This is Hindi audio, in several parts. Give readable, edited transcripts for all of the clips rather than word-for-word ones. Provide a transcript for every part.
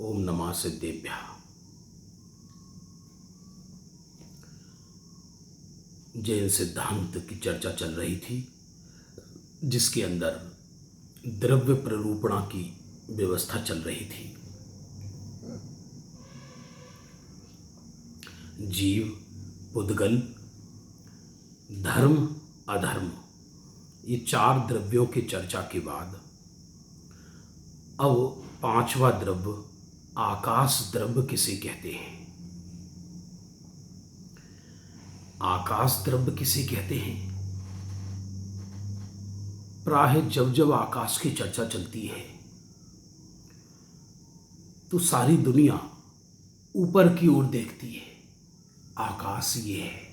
ओम नमः सिद्धेभ्यः। जैन सिद्धांत की चर्चा चल रही थी, जिसके अंदर द्रव्य प्ररूपणा की व्यवस्था चल रही थी। जीव, पुद्गल, धर्म, अधर्म, ये चार द्रव्यों की चर्चा के बाद अब पांचवा द्रव्य आकाश द्रव्य किसे कहते हैं। आकाश द्रव्य किसे कहते हैं? प्राय जब जब आकाश की चर्चा चलती है तो सारी दुनिया ऊपर की ओर देखती है। आकाश ये है।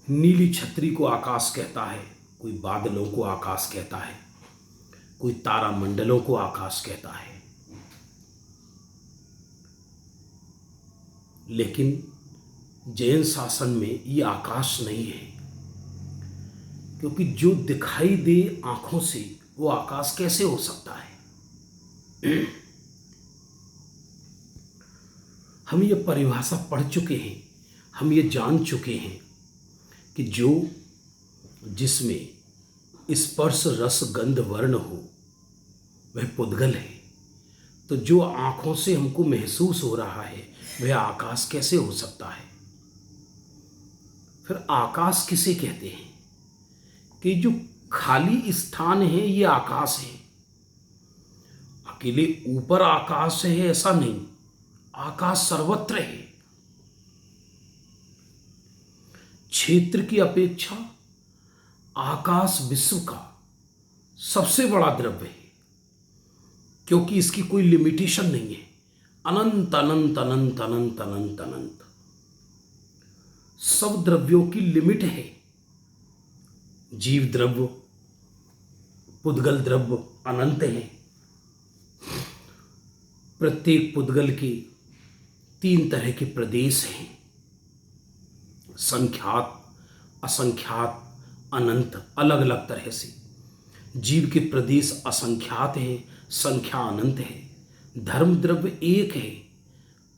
नीली छतरी को आकाश कहता है, कोई बादलों को आकाश कहता है, कोई तारामंडलों को आकाश कहता है। लेकिन जैन शासन में ये आकाश नहीं है, क्योंकि जो दिखाई दे आंखों से वो आकाश कैसे हो सकता है। हम ये परिभाषा पढ़ चुके हैं, हम ये जान चुके हैं कि जो जिसमें स्पर्श रस गंध वर्ण हो वह पुद्गल है। तो जो आंखों से हमको महसूस हो रहा है वह आकाश कैसे हो सकता है? फिर आकाश किसे कहते हैं? कि जो खाली स्थान है ये आकाश है। अकेले ऊपर आकाश है ऐसा नहीं, आकाश सर्वत्र है। क्षेत्र की अपेक्षा आकाश विश्व का सबसे बड़ा द्रव्य है, क्योंकि इसकी कोई लिमिटेशन नहीं है। अनंत अनंत अनंत अनंत अनंत अनंत सब द्रव्यों की लिमिट है। जीव द्रव्य, पुद्गल द्रव्य अनंत है। प्रत्येक पुद्गल के 3 तरह के प्रदेश हैं: संख्यात, असंख्यात, अनंत। अलग अलग तरह से जीव के प्रदेश असंख्यात है, संख्या अनंत है। धर्म द्रव्य एक है,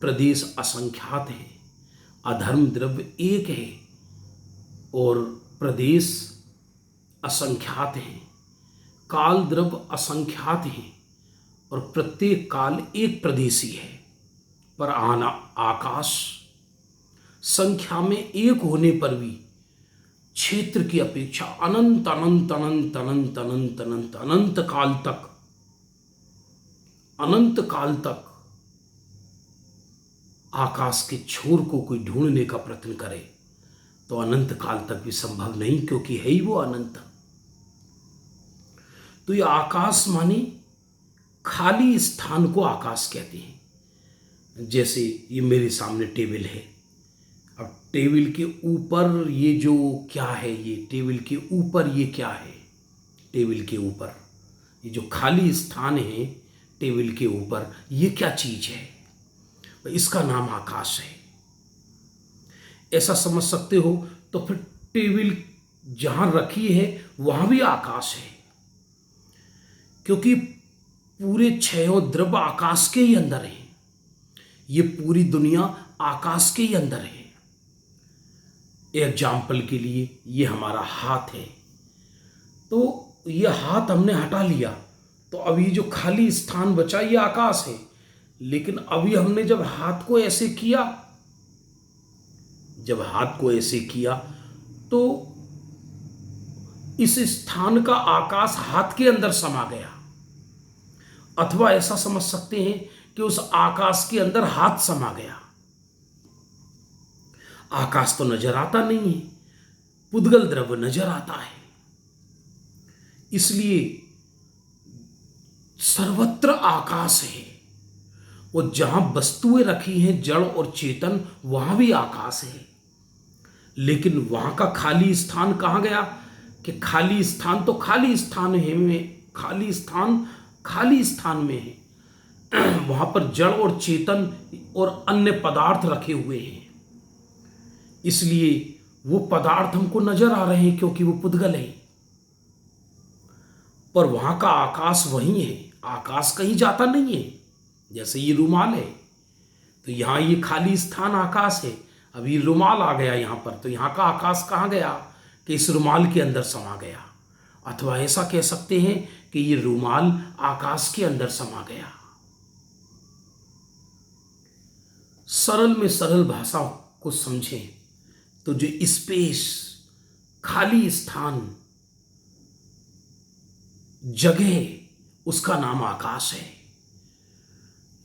प्रदेश असंख्यात है। अधर्म द्रव्य एक है और प्रदेश असंख्यात है। काल द्रव्य असंख्यात है और प्रत्येक काल एक प्रदेशी है। पर आकाश संख्या में एक होने पर भी क्षेत्र की अपेक्षा अनंत अनंत अनंत अनंत अनंत अनंत अनंत काल तक आकाश के छोर को कोई ढूंढने का प्रयत्न करे तो अनंत काल तक भी संभव नहीं, क्योंकि है ही वो अनंत। तो ये आकाश माने खाली स्थान को आकाश कहते हैं। जैसे ये मेरे सामने टेबल है, अब टेबल के ऊपर ये जो क्या है, ये टेबल के ऊपर ये क्या है? टेबल के ऊपर ये जो खाली स्थान है टेबल के ऊपर, ये क्या चीज है? इसका नाम आकाश है। ऐसा समझ सकते हो। तो फिर टेबल जहां रखी है वहां भी आकाश है, क्योंकि पूरे 6 द्रव्य आकाश के ही अंदर है। ये पूरी दुनिया आकाश के ही अंदर है। एग्जाम्पल के लिए ये हमारा हाथ है, तो ये हाथ हमने हटा लिया तो अभी जो खाली स्थान बचा ये आकाश है। लेकिन अभी हमने जब हाथ को ऐसे किया तो इस स्थान का आकाश हाथ के अंदर समा गया। अथवा ऐसा समझ सकते हैं कि उस आकाश के अंदर हाथ समा गया। आकाश तो नजर आता नहीं है, पुद्गल द्रव्य नजर आता है। इसलिए सर्वत्र आकाश है। और जहां वस्तुएं रखी हैं जड़ और चेतन, वहां भी आकाश है। लेकिन वहां का खाली स्थान कहां गया? कि खाली स्थान तो खाली स्थान में है। वहां पर जड़ और चेतन और अन्य पदार्थ रखे हुए हैं, इसलिए वो पदार्थ हमको नजर आ रहे हैं, क्योंकि वो पुद्गल है। पर वहां का आकाश वही है। आकाश कहीं जाता नहीं है। जैसे ये रुमाल है तो यहाँ ये खाली स्थान आकाश है, अब ये रुमाल आ गया यहाँ पर, तो यहाँ का आकाश कहाँ गया कि इस रुमाल के अंदर समा गया। अथवा ऐसा कह सकते हैं कि ये रुमाल आकाश के अंदर समा गया। सरल में सरल भाषा को समझें तो जो स्पेस, खाली स्थान, जगह, उसका नाम आकाश है।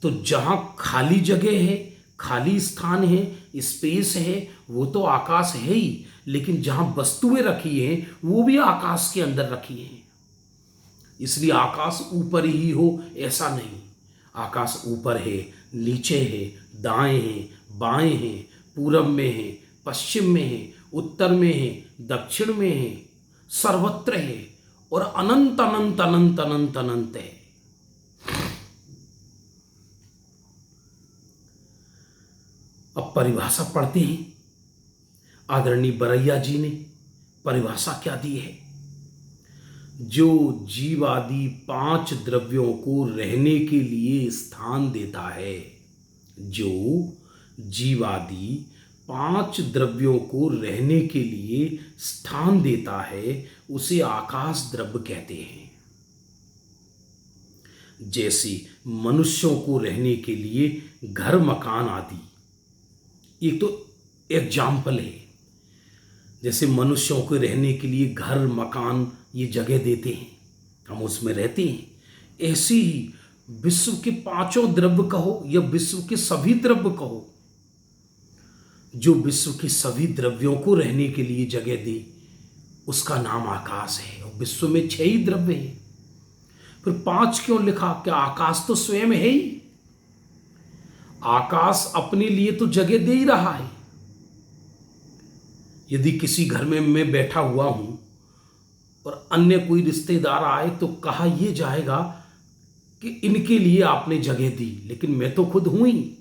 तो जहां खाली जगह है, खाली स्थान है, स्पेस है, वो तो आकाश है ही, लेकिन जहां वस्तुएं रखी हैं वो भी आकाश के अंदर रखी हैं। इसलिए आकाश ऊपर ही हो ऐसा नहीं, आकाश ऊपर है, नीचे है, दाएं है, बाएं है, पूरब में है, पश्चिम में है, उत्तर में है, दक्षिण में है, सर्वत्र है और अनंत अनंत अनंत अनंत अनंत है। अब परिभाषा पढ़ते हैं। आदरणीय बरैया जी ने परिभाषा क्या दी है? जो जीवादि 5 द्रव्यों को रहने के लिए स्थान देता है, जो जीवादि 5 द्रव्यों को रहने के लिए स्थान देता है, उसे आकाश द्रव्य कहते हैं। जैसे मनुष्यों को रहने के लिए घर, मकान आदि, एक तो एग्जाम्पल है। जैसे मनुष्यों को रहने के लिए घर, मकान, ये जगह देते हैं, हम उसमें रहते हैं। ऐसे ही विश्व के 5 द्रव्य कहो या विश्व के सभी द्रव्य कहो, जो विश्व के सभी द्रव्यों को रहने के लिए जगह दे, उसका नाम आकाश है। और विश्व में 6 ही द्रव्य हैं, फिर 5 क्यों लिखा? क्या आकाश तो स्वयं है ही, आकाश अपने लिए तो जगह दे ही रहा है। यदि किसी घर में मैं बैठा हुआ हूं और अन्य कोई रिश्तेदार आए तो कहा यह जाएगा कि इनके लिए आपने जगह दी, लेकिन मैं तो खुद हूं ही।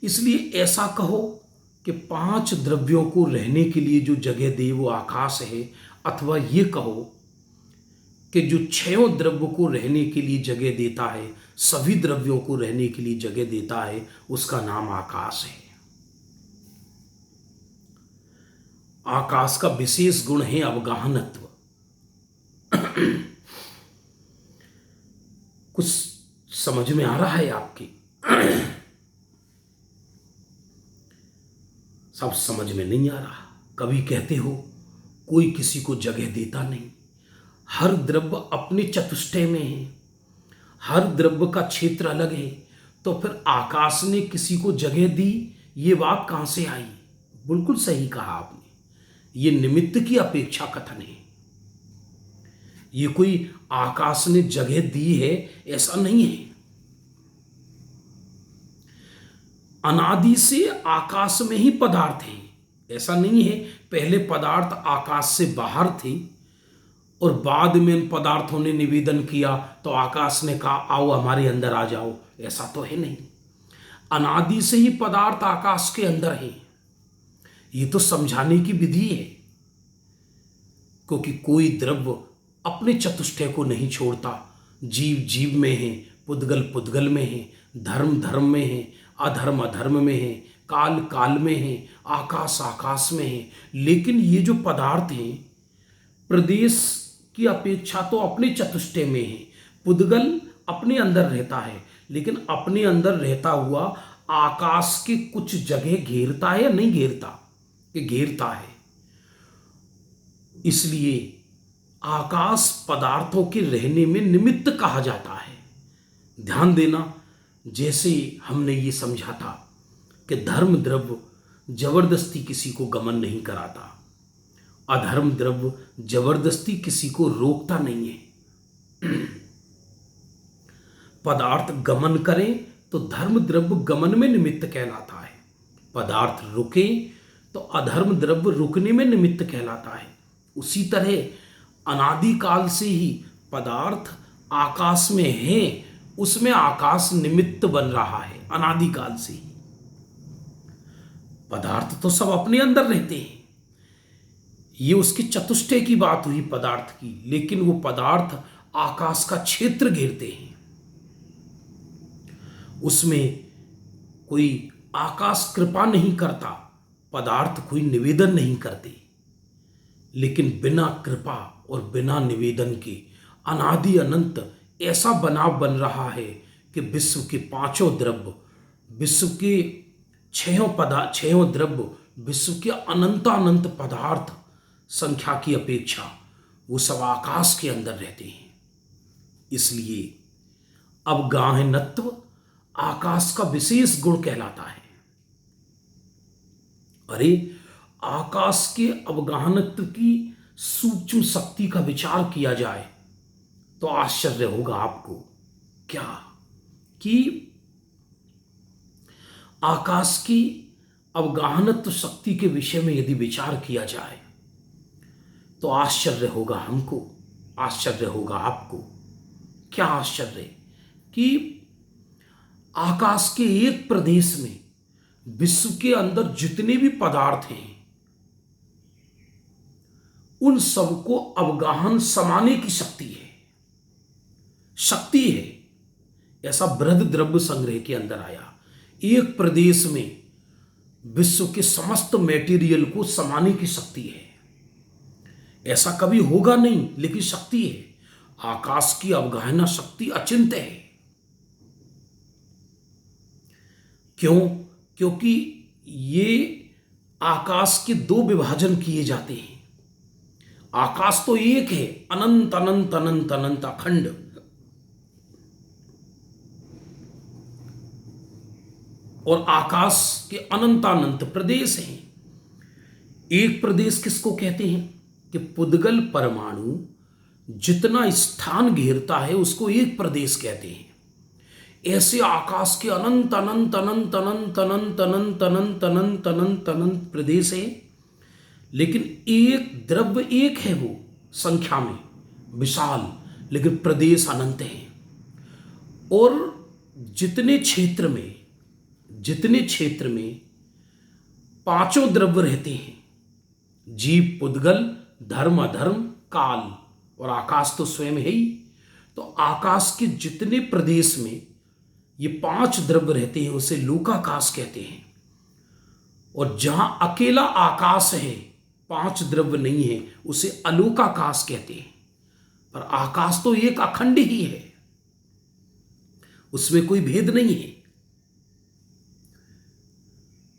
इसलिए ऐसा कहो कि 5 द्रव्यों को रहने के लिए जो जगह दे वो आकाश है, अथवा ये कहो कि जो 6 द्रव्य को रहने के लिए जगह देता है, सभी द्रव्यों को रहने के लिए जगह देता है, उसका नाम आकाश है। आकाश का विशेष गुण है अवगाहनत्व। कुछ समझ में आ रहा है आपके? सब समझ में नहीं आ रहा। कभी कहते हो कोई किसी को जगह देता नहीं, हर द्रव्य अपने चतुष्टय में है, हर द्रव्य का क्षेत्र अलग है, तो फिर आकाश ने किसी को जगह दी, ये बात कहां से आई? बिल्कुल सही कहा आपने, ये निमित्त की अपेक्षा कथन है। ये कोई आकाश ने जगह दी है ऐसा नहीं है। अनादि से आकाश में ही पदार्थ है, ऐसा नहीं है पहले पदार्थ आकाश से बाहर थे और बाद में इन पदार्थों ने निवेदन किया तो आकाश ने कहा आओ हमारे अंदर आ जाओ, ऐसा तो है नहीं। अनादि से ही पदार्थ आकाश के अंदर है। ये तो समझाने की विधि है, क्योंकि कोई द्रव्य अपने चतुष्टय को नहीं छोड़ता। जीव जीव में है, पुद्गल पुद्गल में है, धर्म धर्म में है, अधर्म अधर्म में है, काल काल में है, आकाश आकाश में है। लेकिन ये जो पदार्थ हैं प्रदेश की अपेक्षा तो अपने चतुष्टय में है। पुद्गल अपने अंदर रहता है, लेकिन अपने अंदर रहता हुआ आकाश के कुछ जगह घेरता है या नहीं घेरता? कि घेरता है। इसलिए आकाश पदार्थों के रहने में निमित्त कहा जाता है। ध्यान देना, जैसे हमने ये समझा था कि धर्म द्रव्य जबरदस्ती किसी को गमन नहीं कराता, अधर्म द्रव्य जबरदस्ती किसी को रोकता नहीं है। पदार्थ गमन करें तो धर्म द्रव्य गमन में निमित्त कहलाता है, पदार्थ रुके तो अधर्म द्रव्य रुकने में निमित्त कहलाता है। उसी तरह अनादिकाल से ही पदार्थ आकाश में है, उसमें आकाश निमित्त बन रहा है अनादिकाल से ही। पदार्थ तो सब अपने अंदर रहते हैं, ये उसके चतुष्टय की बात हुई पदार्थ की, लेकिन वो पदार्थ आकाश का क्षेत्र घेरते हैं। उसमें कोई आकाश कृपा नहीं करता, पदार्थ कोई निवेदन नहीं करते, लेकिन बिना कृपा और बिना निवेदन के अनादि अनंत ऐसा बनाव बन रहा है कि विश्व के पांचों द्रव्य, विश्व के छहों द्रव्य, विश्व के अनंतानंत पदार्थ संख्या की अपेक्षा वो सब आकाश के अंदर रहते हैं। इसलिए अवगाहनत्व आकाश का विशेष गुण कहलाता है। अरे, आकाश के अवगाहनत्व की सूक्ष्म शक्ति का विचार किया जाए तो आश्चर्य होगा आपको, क्या कि आकाश की अवगाहनत्व शक्ति के विषय में यदि विचार किया जाए तो आश्चर्य होगा हमको, आश्चर्य होगा आपको। क्या आश्चर्य कि आकाश के एक प्रदेश में विश्व के अंदर जितने भी पदार्थ हैं उन सबको अवगाहन समाने की शक्ति है। ऐसा बृहद द्रव्य संग्रह के अंदर आया, एक प्रदेश में विश्व के समस्त मटेरियल को समाने की शक्ति है। ऐसा कभी होगा नहीं, लेकिन शक्ति है। आकाश की अवगाहना शक्ति अचिंत्य है। क्यों? क्योंकि ये आकाश के दो विभाजन किए जाते हैं। आकाश तो एक है, अनंत अनंत अनंत अनंत अखंड, और आकाश के अनंतानंत प्रदेश हैं। एक प्रदेश किसको कहते हैं कि पुद्गल परमाणु जितना स्थान घेरता है उसको एक प्रदेश कहते हैं। ऐसे आकाश के अनंत अनंत अनंत अनंत अनंत अनंत अनंत अनंत अनंत अनंत प्रदेश है, लेकिन एक द्रव्य एक है, वो संख्या में विशाल, लेकिन प्रदेश अनंत है। और जितने क्षेत्र में पांचों द्रव्य रहते हैं, जीव, पुद्गल, धर्म, अधर्म, काल और आकाश तो स्वयं है ही, तो आकाश के जितने प्रदेश में ये पांच द्रव्य रहते हैं उसे लोकाकाश कहते हैं। और जहां अकेला आकाश है, पांच द्रव्य नहीं है, उसे अलोकाकाश कहते हैं। पर आकाश तो एक अखंड ही है, उसमें कोई भेद नहीं है।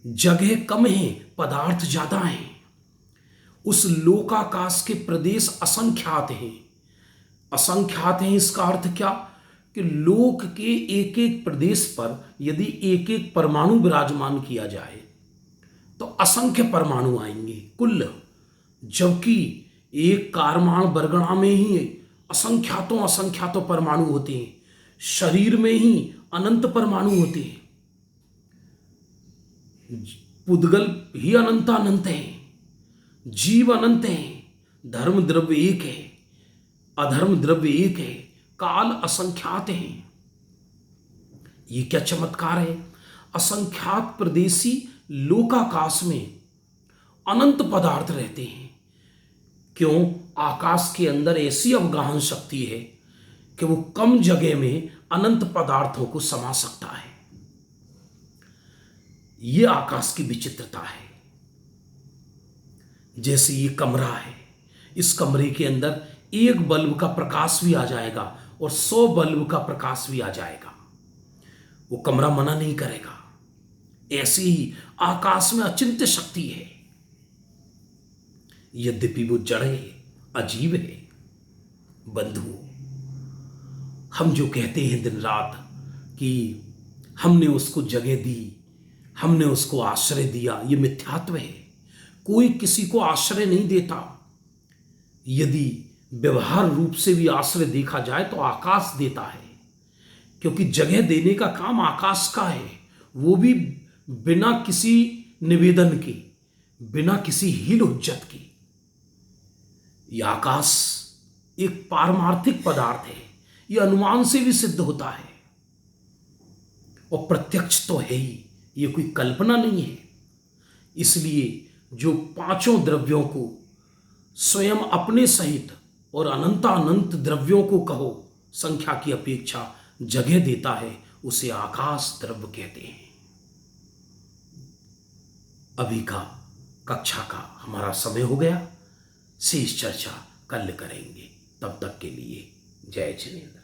जगह कम है, पदार्थ ज्यादा हैं। उस लोकाकाश के प्रदेश असंख्यात हैं। असंख्यात हैं इसका अर्थ क्या कि लोक के एक एक प्रदेश पर यदि एक एक परमाणु विराजमान किया जाए तो असंख्य परमाणु आएंगे कुल, जबकि एक कारमाण बरगणा में ही असंख्यातों परमाणु होते हैं। शरीर में ही अनंत परमाणु होते हैं। पुद्गल ही अनंत है, जीव अनंत है, धर्म द्रव्य एक है, अधर्म द्रव्य एक है, काल असंख्यात है। ये क्या चमत्कार है! असंख्यात प्रदेशी लोकाकाश में अनंत पदार्थ रहते हैं। क्यों? आकाश के अंदर ऐसी अवगाहन शक्ति है कि वो कम जगह में अनंत पदार्थों को समा सकता है। ये आकाश की विचित्रता है। जैसे ये कमरा है, इस कमरे के अंदर एक बल्ब का प्रकाश भी आ जाएगा और 100 बल्ब का प्रकाश भी आ जाएगा, वो कमरा मना नहीं करेगा। ऐसी ही आकाश में अचिंत्य शक्ति है। यद्यपि वो जड़ है, अजीब है। बंधुओं, हम जो कहते हैं दिन रात कि हमने उसको जगह दी, हमने उसको आश्रय दिया, ये मिथ्यात्व है। कोई किसी को आश्रय नहीं देता। यदि व्यवहार रूप से भी आश्रय देखा जाए तो आकाश देता है, क्योंकि जगह देने का काम आकाश का है, वो भी बिना किसी निवेदन के, बिना किसी हील हुज्जत के। यह आकाश एक पारमार्थिक पदार्थ है, यह अनुमान से भी सिद्ध होता है और प्रत्यक्ष तो है ही, ये कोई कल्पना नहीं है। इसलिए जो पांचों द्रव्यों को स्वयं अपने सहित और अनंतानंत द्रव्यों को कहो संख्या की अपेक्षा जगह देता है, उसे आकाश द्रव्य कहते हैं। अभी का कक्षा का हमारा समय हो गया, शेष चर्चा कल करेंगे। तब तक के लिए जय जिनेन्द्र।